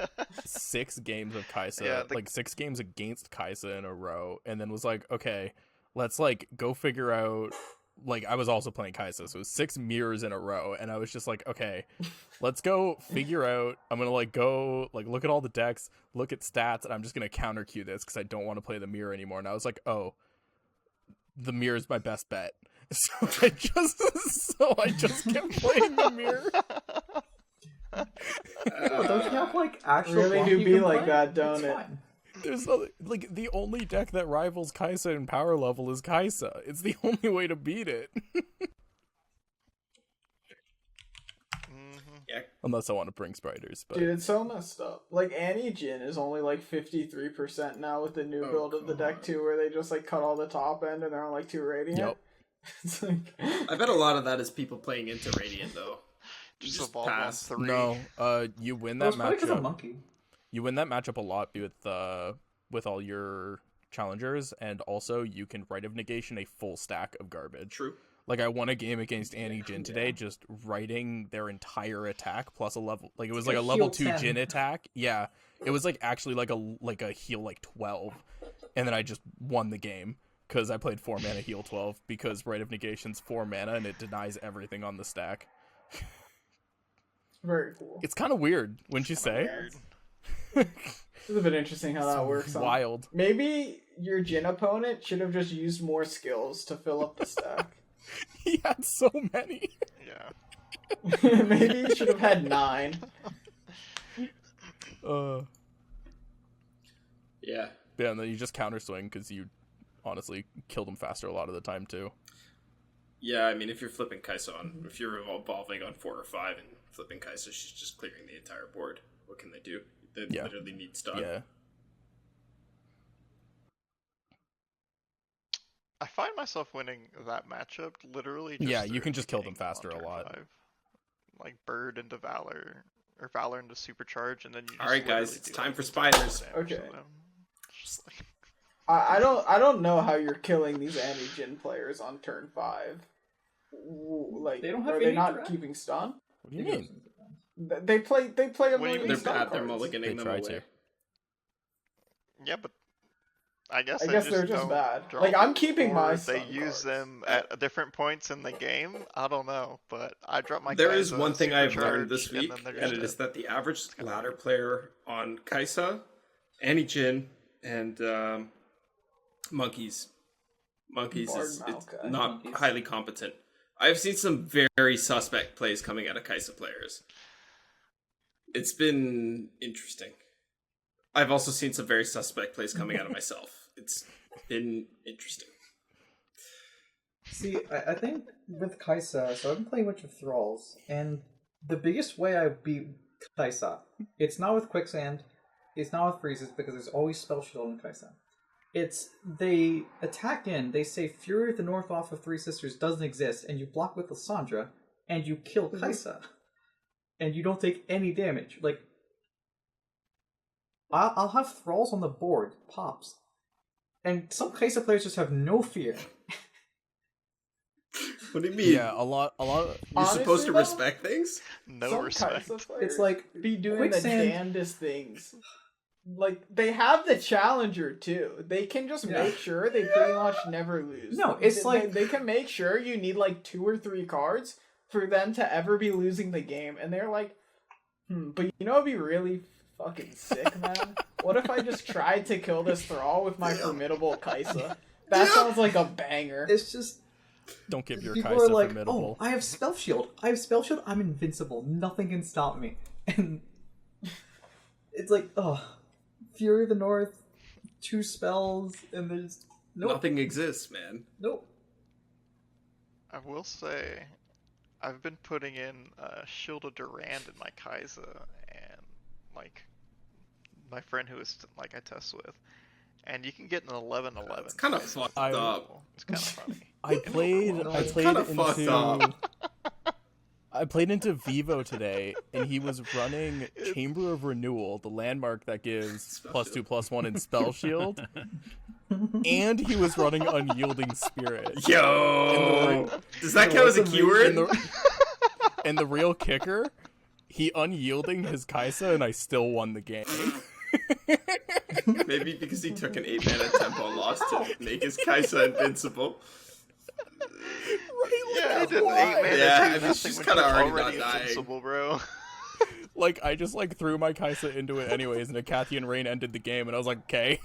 S3: 6 games of Kaisa,
S2: Yeah,
S3: like 6 games against Kaisa in a row, and then was like, okay, let's like go figure out. Like, I was also playing Kaisa, so it was 6 mirrors in a row, and I was just like, okay, let's go figure out. I'm gonna like go like look at all the decks, look at stats, and I'm just gonna counter queue this because I don't want to play the mirror anymore. And I was like, oh, the mirror is my best bet. So I just kept playing the mirror.
S4: Oh, don't you have like actual
S5: Really
S4: block
S5: do
S4: you
S5: be
S4: can
S5: like
S4: play?
S5: that, don't
S4: It's
S5: it?
S4: fine.
S3: There's no, like, the only deck that rivals Kaisa in power level is Kaisa. It's the only way to beat it. Unless I want to bring spiders, but
S5: Dude, it's so messed up. Like, Annie Jin is only like 53% now with the new build of the deck too, where they just like cut all the top end and they're on like 2 Radiant.
S3: Yep.
S5: It's like...
S1: I bet a lot of that is people playing into Radiant, though.
S2: Just
S1: Just
S2: evolve
S1: pass.
S2: on 3.
S3: no, you win
S4: That
S3: that
S4: was probably because of
S3: matchup.
S4: Monkey.
S3: You win that matchup a lot with all your challengers, and also you can Rite of Negation a full stack of garbage.
S1: True.
S3: Like, I won a game against Annie Jin today, just writing their entire attack plus a level. Like, it was like a level 2
S4: 10.
S3: Jin attack. Yeah, it was like actually like a heal like 12, and then I just won the game because I played 4 mana heal 12 because Rite of Negation's 4 mana and it denies everything on the stack.
S5: Very cool.
S3: It's kind of weird, wouldn't you say?
S5: It's a bit interesting how that works.
S3: Wild.
S5: Maybe your Jin opponent should have just used more skills to fill up the stack.
S3: He had so many.
S2: Yeah.
S5: Maybe he should have had 9.
S1: Yeah.
S3: Yeah, and then you just counter swing because you honestly killed him faster a lot of the time too.
S1: Yeah, I mean, if you're flipping Kaiser on, if you're evolving on 4 or 5 and flipping Kaiser, she's just clearing the entire board. What can they do? They literally need stun.
S3: Yeah.
S2: I find myself winning that matchup literally just
S3: Yeah, you
S2: through
S3: can just kill them
S2: picking
S3: faster
S2: on
S3: a
S2: turn
S3: lot.
S2: 5. Like Bird into Valor, or Valor into Supercharge, and then you just
S1: All right, guys,
S2: literally
S1: it's
S2: do,
S1: time
S2: like,
S1: for spiders.
S2: damage to
S5: Okay.
S2: them. Just like,
S5: I don't know how you're killing these Annie Jin players on turn 5. Like,
S4: They don't have
S5: are they
S4: any
S5: not
S4: threat.
S5: keeping stun?
S3: What do you mean?
S5: They play a
S2: What do you
S5: million
S2: mean?
S1: They're
S5: stun
S1: bad. They're
S5: cards.
S1: mulliganing
S3: They
S1: them
S3: try
S1: away.
S3: to.
S2: yeah, but I guess
S5: they're just
S2: don't
S5: bad.
S2: draw
S5: Like, I'm
S2: them,
S5: keeping my
S2: or they
S5: stun
S2: use
S5: cards.
S2: them at different points in the game. I don't know, but I drop my.
S1: There is
S2: Kaiser,
S1: one thing I've learned
S2: Supercharge,
S1: this week,
S2: and, then
S1: and
S2: they're
S1: it
S2: just
S1: is
S2: dead.
S1: that the average ladder player on Kai'Sa, Annie Jin, and Monkeys
S5: Bard
S1: is it's
S5: Maokai.
S1: not
S4: Monkeys.
S1: highly competent. I've seen some very suspect plays coming out of Kai'Sa players. It's been interesting. I've also seen some very suspect plays coming out of myself. It's been interesting.
S4: See, I think with Kai'Sa, so I've been playing a bunch of Thralls, and the biggest way I beat Kai'Sa, it's not with Quicksand, it's not with Freezes, because there's always Spell Shield in Kai'Sa. It's, they attack in, they say Fury of the North off of Three Sisters doesn't exist, and you block with Lysandra, and you kill Kai'Sa. And you don't take any damage. Like, I'll have Thralls on the board, pops. And some Kai'Sa players just have no fear.
S1: What do you mean?
S3: Yeah, a lot.
S1: You're
S5: Honestly,
S1: supposed to
S5: though,
S1: respect things?
S2: No
S5: Some
S2: respect.
S5: Kai'Sa players
S4: It's like,
S5: be doing
S4: Quicksand-
S5: the damnedest things. Like, they have the challenger too. They can just make sure they pretty much never lose.
S4: No, it's
S5: They-
S4: like-
S5: they can make sure you need like 2 or 3 cards for them to ever be losing the game, and they're like, but you know, it'd be really fucking sick, man. What if I just tried to kill this Thrall with my formidable Kai'Sa? That sounds like a banger.
S4: It's just,
S3: Don't give your
S4: people
S3: Kai'Sa
S4: are like,
S3: formidable.
S4: oh, I have Spell Shield. I'm invincible. Nothing can stop me. And it's like, oh, Fury of the North, 2 spells, and there's
S1: Nothing exists, man.
S4: nope.
S2: I will say, I've been putting in Shield of Durand in my Kai'Sa, and like my friend who is like I test with, and you can get an 11/11.
S1: It's kind of
S2: Kai'Sa.
S1: fucked
S3: I-
S1: up.
S2: It's kind of funny.
S3: I played
S1: It's kinda fucked up.
S3: into I played into Vivo today, and he was running Chamber of Renewal, the landmark that gives
S1: Spell
S3: +2/+1 in Spell Shield, and he was running Unyielding Spirit.
S1: Yo! Does that count as a keyword?
S3: And the real kicker, he unyielding his Kai'Sa, and I still won the game.
S1: Maybe because he took an 8-mana tempo loss to make his Kai'Sa invincible.
S2: Yeah, it did
S3: why?
S2: 8 mana.
S1: Yeah,
S2: do
S1: I mean,
S2: nothing
S1: she's
S2: when
S1: kinda
S2: you're
S1: already not dying.
S2: invincible, bro.
S3: Like, I just, like, threw my Kai'Sa into it anyways, and a Cathian Rain ended the game, and I was like, okay.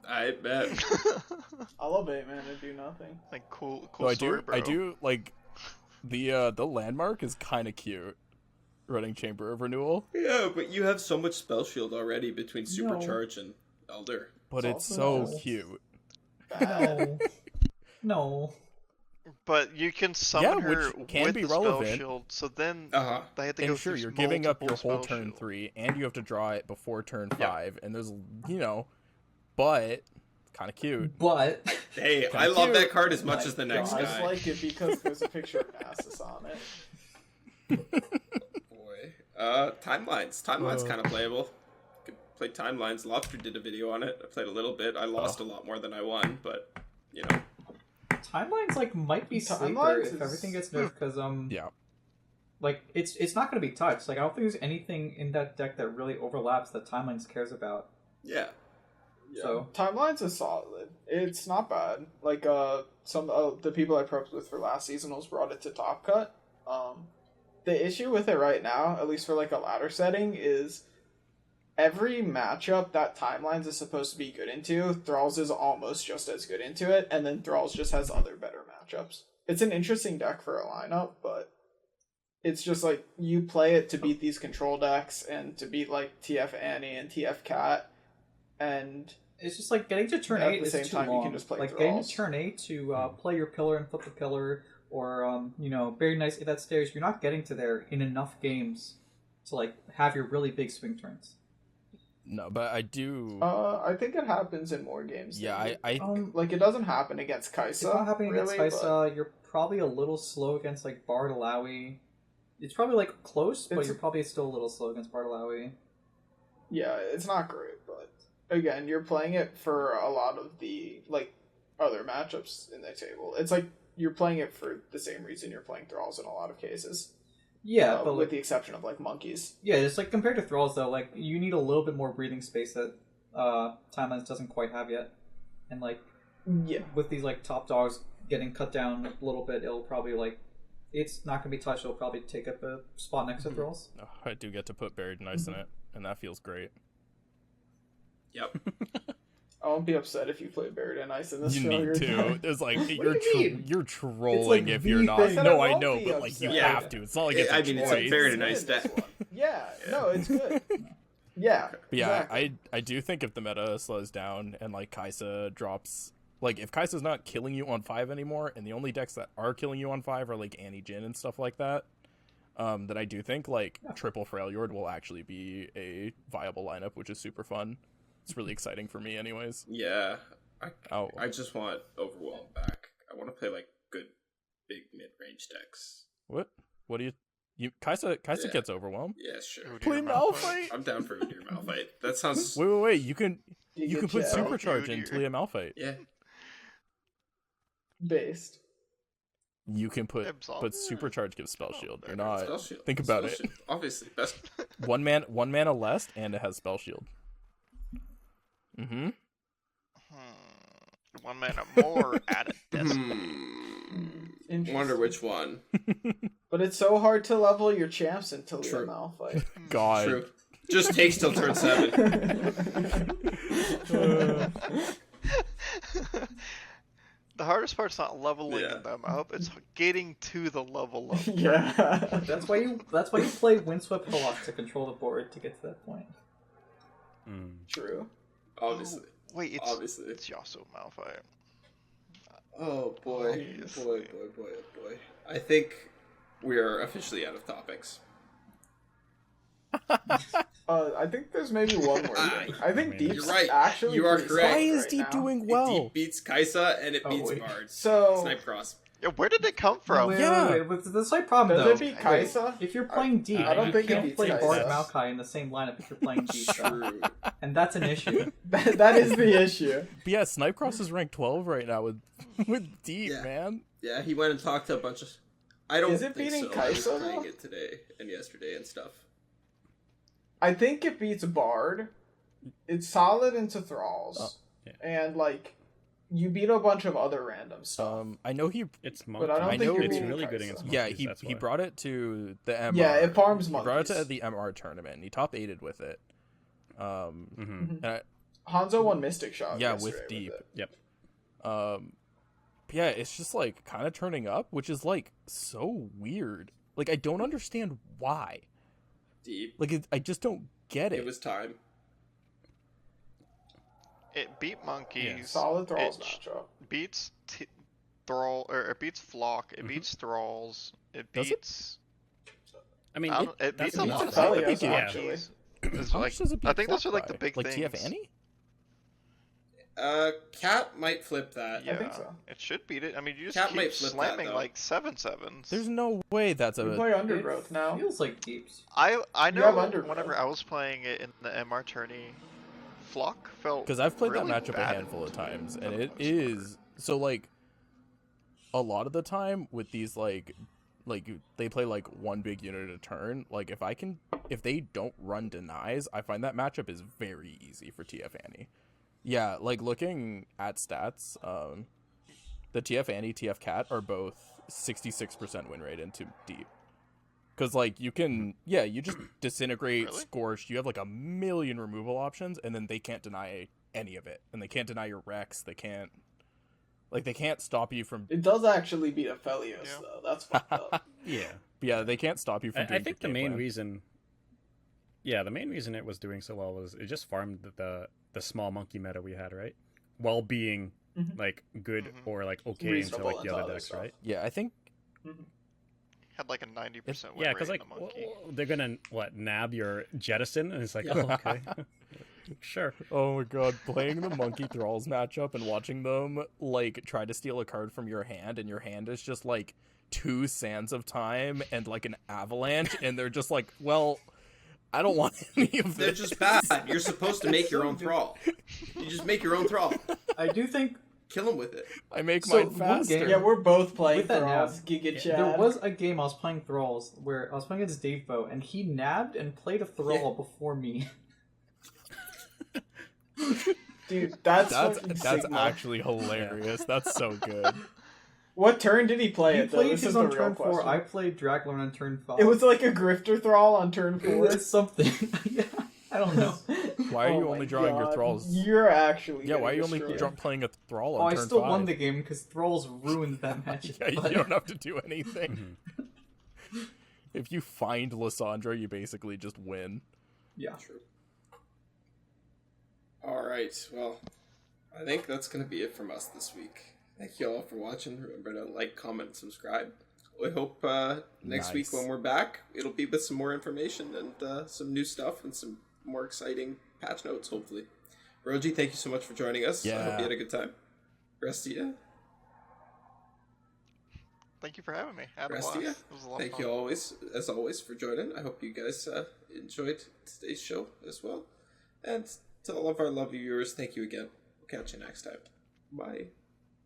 S1: I bet.
S5: I love 8 mana to do nothing.
S2: Like cool
S3: So I
S2: story,
S3: do,
S2: bro.
S3: I do, like, the landmark is kind of cute, running Chamber of Renewal,
S1: Yeah, but you have so much spell shield already between
S4: No.
S1: Supercharge and Elder.
S3: but
S5: It's
S3: it's
S5: also
S3: so
S5: nice.
S3: cute.
S4: No. No.
S2: But you can summon
S3: Yeah,
S2: her
S3: which can
S2: with
S3: be
S2: the spell
S3: relevant.
S2: shield, so then
S1: Uh-huh.
S2: they have to go
S3: And sure,
S2: through
S3: you're giving up your
S2: multiple
S3: whole
S2: spell
S3: turn
S2: shield.
S3: 3, and you have to draw it before turn
S1: Yeah.
S3: 5, and there's, but kind of cute.
S4: But
S1: Hey,
S3: Kinda
S1: I love
S3: cute.
S1: that card as much
S4: My
S1: as the next
S5: I just
S1: guy.
S5: like it because there's a picture of Nasus on it.
S1: Boy. Timelines. Timelines kind of playable. Could played Timelines. Lobster did a video on it. I played a little bit. I lost a lot more than I won, but you know.
S4: Timelines like might be sleeper if everything gets nerfed because
S3: Yeah.
S4: like it's not going to be touched. Like I don't think there's anything in that deck that really overlaps that Timelines cares about.
S1: Yeah.
S5: Yeah.
S4: So
S5: Timelines is solid. It's not bad. Like some of the people I prepped with for last seasonals brought it to Top Cut. The issue with it right now, at least for like a ladder setting, is every matchup that Timelines is supposed to be good into, Thralls is almost just as good into it, and then Thralls just has other better matchups. It's an interesting deck for a lineup, but it's just like you play it to beat these control decks and to beat like TF Annie and TF Cat, and
S4: it's just like getting to turn
S5: at
S4: 8
S5: the
S4: is
S5: same
S4: too
S5: time
S4: long.
S5: you can just play
S4: like getting
S5: Thralls.
S4: to turn 8 to play your pillar and flip the pillar, or you know, very nice at that stairs. You're not getting to there in enough games to like have your really big swing turns.
S3: No, but I do.
S5: I think it happens in more games.
S3: Yeah,
S5: than like it doesn't happen against Kaiser.
S4: It's not happening
S5: really,
S4: against Kaiser. You're probably a little slow against like Bartalawi. It's probably like close, but you're probably still a little slow against Bartalawi.
S5: Yeah, it's not great, but again, you're playing it for a lot of the like other matchups in the table. It's like you're playing it for the same reason you're playing Thralls in a lot of cases.
S4: Yeah, but
S5: with the exception of like monkeys.
S4: Yeah, it's like compared to Thralls though, like you need a little bit more breathing space that Timelines doesn't quite have yet. And like with these like top dogs getting cut down a little bit, it'll probably like it's not gonna be touched, it'll probably take up a spot next to Thralls.
S3: Oh, I do get to put Buried in Ice in it, and that feels great.
S1: Yep.
S5: I won't be upset if you play Buried in Ice in this
S3: You
S5: show.
S3: need to. There's like you're
S4: mean?
S3: trolling
S4: like
S3: if
S4: the
S3: you're not.
S5: thing.
S3: No,
S5: I
S3: I
S5: won't
S3: know,
S5: be
S3: but like you
S5: upset.
S3: have to. It's not like it's
S1: I
S3: a
S1: mean, it's
S3: choice.
S1: a very nice
S5: in this
S1: deck.
S5: one. Yeah, no, it's good. Yeah,
S3: But yeah,
S5: exactly.
S3: I do think if the meta slows down and like Kai'Sa drops, like if Kai'Sa's not killing you on 5 anymore, and the only decks that are killing you on 5 are like Annie Jin and stuff like that, that I do think like triple Freljord will actually be a viable lineup, which is super fun. It's really exciting for me, anyways.
S1: Yeah.
S3: Oh,
S1: I just want Overwhelm back. I want to play like good, big mid-range decks.
S3: what? What do you? Kai'Sa
S1: Yeah.
S3: gets overwhelmed.
S1: Yeah, sure.
S2: Udyr
S3: Play Malphite.
S1: I'm down for Udyr Malphite. That sounds.
S3: Wait. You can
S5: You
S3: put
S5: get Jell
S3: Supercharge
S2: Udyr.
S3: into Talia Malphite.
S1: Yeah.
S5: based.
S3: You can put
S2: Absolve.
S3: but Supercharge gives Spell Shield. You're
S1: Spell
S3: not.
S1: Shield.
S3: Think about
S1: Spell
S3: it.
S1: Shield. Obviously, best.
S3: One mana less, and it has Spell Shield. Mm-hmm.
S2: 1 mana more at a decimal.
S5: Interesting.
S1: Wonder which one.
S5: But it's so hard to level your champs into Talia
S1: True.
S5: Malphite.
S3: God.
S1: True. Just takes till turn 7.
S2: The hardest part's not leveling
S1: Yeah.
S2: them up; it's getting to the level up.
S5: Yeah.
S4: That's why you play Windswept Hawk to control the board to get to that point.
S5: True.
S1: Obviously.
S2: Wait, it's
S1: Obviously.
S2: it's Yasuo Malphite.
S1: Oh boy.
S2: Obviously.
S1: Boy. I think we are officially out of topics.
S5: I think there's maybe one more thing. I think Deep's
S1: You're right.
S5: actually
S1: You are
S5: pretty
S1: correct.
S5: solid
S3: Why is
S5: right
S3: Deep
S5: now.
S3: doing well?
S1: Deep beats Kai'Sa and it
S4: Oh,
S1: beats
S4: wait.
S1: Bard.
S5: So
S1: Snipe Cross.
S2: Yeah, where did it come from?
S3: Yeah.
S4: Wait, the slight problem
S5: does
S4: though.
S5: it beat Kai'Sa?
S4: If you're playing deep,
S5: I don't
S4: you
S5: think it
S4: can't
S5: beats
S4: play Bard
S5: Kai'Sa.
S4: Maokai in the same lineup if you're playing deep, though.
S1: True.
S4: And that's an issue.
S5: That is the issue.
S3: But yeah, Snipecross is ranked 12 right now with Deep,
S1: Yeah.
S3: man.
S1: Yeah, he went and talked to a bunch of. I don't
S5: Is it
S1: think
S5: beating
S1: so. I was
S5: Kai'Sa,
S1: playing
S5: though?
S1: it today and yesterday and stuff.
S5: I think it beats Bard. It's solid into Thralls.
S6: yeah.
S5: And, like, you beat a bunch of other random stuff.
S3: I know he.
S6: It's
S5: But I
S6: Monke.
S5: don't
S3: think you're
S6: it's
S5: beating
S6: really good
S5: Kai'Sa.
S6: against
S3: Yeah,
S6: monkeys,
S3: he
S6: that's
S3: he
S6: why.
S3: brought it to the MR.
S5: Yeah, it farms
S3: He brought it
S5: monkeys.
S3: to the MR tournament. And he top 8'd with it.
S6: Mhm.
S3: And
S5: Hanzo won Mystic Shot.
S3: Yeah,
S5: yesterday
S3: with Deep.
S5: it.
S6: Yep.
S3: yeah, it's just like kind of turning up, which is like so weird. Like I don't understand why.
S1: Deep.
S3: Like I just don't get it.
S1: It was time.
S2: It beat monkeys.
S5: Solid Thralls
S2: it
S5: matchup.
S2: beats Thrall, or it beats Flock. It beats Thralls. It
S3: Does it?
S2: beats.
S6: I mean,
S2: It beats a
S6: that's
S2: lot of
S6: enough.
S2: stuff.
S5: Thralls,
S2: It beats
S5: yeah.
S2: monkeys. It's
S3: How
S2: like,
S3: much does it beat
S2: I think those are
S3: Flock
S2: like the
S3: by?
S2: big
S3: like
S2: things.
S3: TF Annie?
S1: Cat might flip that.
S2: Yeah,
S5: I think so.
S2: it should beat it. I mean, you just
S1: Cat
S2: keep
S1: might flip that,
S2: slamming
S1: though.
S2: like 7/7s.
S3: There's no way that's
S5: We
S3: a.
S5: play Undergrowth
S4: It
S5: now.
S4: feels like deeps.
S2: I
S5: You
S2: know
S5: have Undergrowth.
S2: whenever I was playing it in the MR tourney, Flock felt
S3: Because I've played
S2: really
S3: that matchup a
S2: bad
S3: handful of times, and
S2: for the
S3: it
S2: most
S3: is so like a lot of the time with these like they play like one big unit at a turn. Like if they don't run denies, I find that matchup is very easy for TF Annie. Yeah, like looking at stats, the TF Annie, TF Cat are both 66% win rate into deep. Because, like, you can, you just disintegrate,
S2: Really?
S3: scorch, you have, like, a million removal options, and then they can't deny any of it. And they can't deny your Rex, they can't stop you from...
S5: It does actually beat Aphelios,
S2: Yeah.
S5: though. That's fucked up.
S6: Yeah.
S3: Yeah, they can't stop you from
S6: I
S3: doing
S6: think
S3: your
S6: the
S3: game
S6: main
S3: plan.
S6: reason. Yeah, the main reason it was doing so well was it just farmed the small monkey meta we had, right? While being like good or like okay into
S5: Reasonable
S6: like the
S5: into
S6: other
S5: other
S6: decks,
S5: stuff.
S6: right?
S3: Yeah, I think...
S2: Had like a 90% win
S6: Yeah,
S2: rate
S6: because like
S2: in the monkey.
S6: they're gonna nab your jettison, and it's like oh, okay, sure.
S3: Oh my god, playing the Monkey Thralls matchup and watching them, like, try to steal a card from your hand, and your hand is just, like, 2 Sands of Time and, like, an Avalanche, and they're just like, well, I don't want any of this.
S1: They're just bad. You're supposed to make your own Thrall. You just make your own Thrall.
S4: I do think
S1: Kill him with it.
S3: I make
S4: So,
S3: mine
S4: one
S3: faster.
S4: game-
S5: Yeah, we're both playing
S4: With that
S5: Thralls.
S4: nab,
S5: Giga Chad.
S4: there was a game I was playing Thralls where I was playing against Dave Bow, and he nabbed and played a Thrall before me.
S5: Dude, that's
S3: That's
S5: Sigma.
S3: actually hilarious. That's so good.
S5: What turn did he play
S4: He
S5: it, though?
S4: played
S5: This
S4: his
S5: is the
S4: on
S5: real
S4: turn 4,
S5: question.
S4: I played Draglorn on turn 5.
S5: It was like a Grifter Thrall on turn 4.
S4: It's something. Yeah, I don't know.
S3: Why are
S5: Oh
S3: you
S5: my
S3: only drawing your
S5: God.
S3: Thralls?
S5: You're actually
S3: Yeah, why are you
S5: getting
S3: only
S5: destroyed.
S3: playing a Thrall
S4: Oh,
S3: on
S4: I
S3: turn
S4: still
S3: 5?
S4: won the game because Thralls ruined that match.
S3: Yeah, you
S4: but-
S3: don't have to do anything. If you find Lysandra, you basically just win.
S4: Yeah.
S1: True. Alright, well, I think that's going to be it from us this week. Thank you all for watching. Remember to like, comment, and subscribe. We hope next week
S3: Nice.
S1: when we're back, it'll be with some more information and some new stuff and some more exciting patch notes, hopefully. Roji, thank you so much for joining us. I hope
S3: Yeah.
S1: you had a good time. Rest of you.
S2: Thank you for having me. I had a
S1: Rest
S2: blast.
S1: of you.
S2: It was a lot of
S1: Thank
S2: fun.
S1: you always, as always, for joining. I hope you guys enjoyed today's show as well. And to all of our lovely viewers, thank you again. We'll catch you next time. Bye.